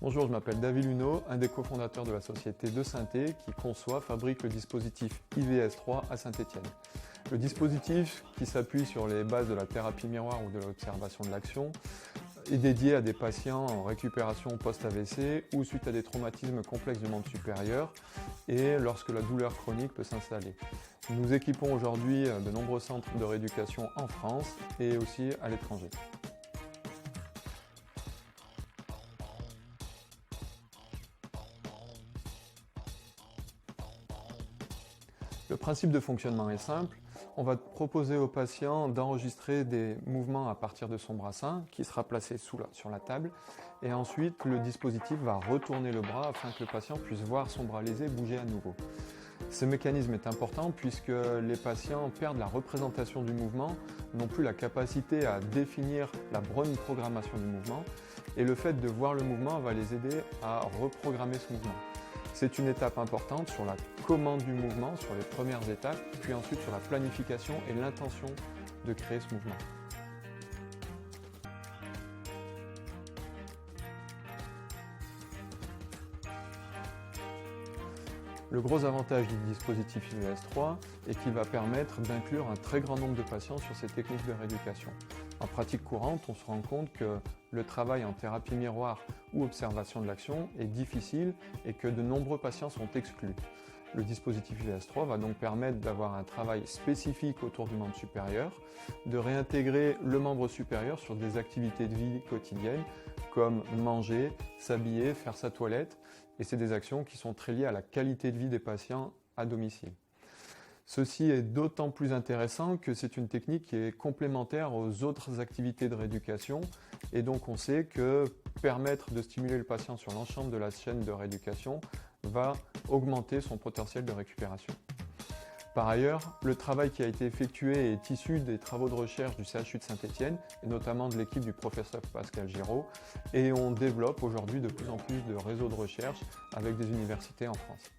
Bonjour, je m'appelle David Luneau, un des cofondateurs de la société De Synthé qui conçoit, fabrique le dispositif IVS3 à Saint-Étienne. Le dispositif, qui s'appuie sur les bases de la thérapie miroir ou de l'observation de l'action, est dédié à des patients en récupération post-AVC ou suite à des traumatismes complexes du membre supérieur et lorsque la douleur chronique peut s'installer. Nous équipons aujourd'hui de nombreux centres de rééducation en France et aussi à l'étranger. Le principe de fonctionnement est simple. On va proposer au patient d'enregistrer des mouvements à partir de son brassin qui sera placé sur la table et ensuite le dispositif va retourner le bras afin que le patient puisse voir son bras lésé bouger à nouveau. Ce mécanisme est important puisque les patients perdent la représentation du mouvement, n'ont plus la capacité à définir la bonne programmation du mouvement et le fait de voir le mouvement va les aider à reprogrammer ce mouvement. C'est une étape importante sur la commande du mouvement, sur les premières étapes, puis ensuite sur la planification et l'intention de créer ce mouvement. Le gros avantage du dispositif IVS3 est qu'il va permettre d'inclure un très grand nombre de patients sur ces techniques de rééducation. En pratique courante, on se rend compte que le travail en thérapie miroir ou observation de l'action est difficile et que de nombreux patients sont exclus. Le dispositif IVS3 va donc permettre d'avoir un travail spécifique autour du membre supérieur, de réintégrer le membre supérieur sur des activités de vie quotidiennes comme manger, s'habiller, faire sa toilette, et c'est des actions qui sont très liées à la qualité de vie des patients à domicile. Ceci est d'autant plus intéressant que c'est une technique qui est complémentaire aux autres activités de rééducation et donc on sait que permettre de stimuler le patient sur l'ensemble de la chaîne de rééducation va augmenter son potentiel de récupération. Par ailleurs, le travail qui a été effectué est issu des travaux de recherche du CHU de Saint-Étienne et notamment de l'équipe du professeur Pascal Giraud et on développe aujourd'hui de plus en plus de réseaux de recherche avec des universités en France.